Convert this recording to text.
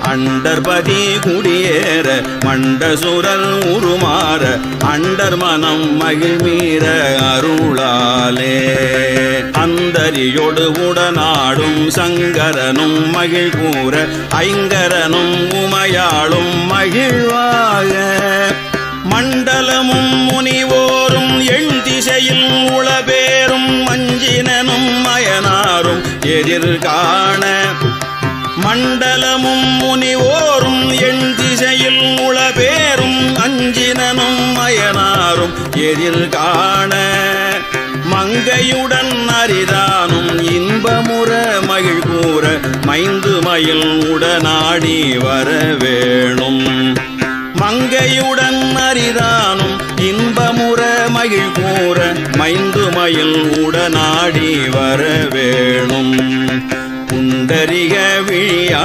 அண்டர்பதி குடியேற மண்டசுரல் உருமாற அண்டர் மனம் மகிழ்மீற அருளாலே அந்தரியோடு உடனாடும் சங்கரனும் மகிழ் கூற ஐங்கரனும் உமையாளும் மகிழ்வாக மண்டலமும் முனிவோரும் எண் திசையில் உளபேரும் மஞ்சினனும் மயனாரும் எதிர்காண மண்டலமும் முனிவோரும் எண் திசையில் உளபேரும் அஞ்சினனும் மயனாரும் எதிர்காண மங்கையுடன் அரிதானும் இன்பமுற மகிழ் கூற மைந்து மயில் உடனாடி வர வேணும் மங்கையுடன் அரிதானும் இன்பமுற மகிழ் கூற மைந்து மயில் உடனாடி வர வேணும் புண்டரிக விழியா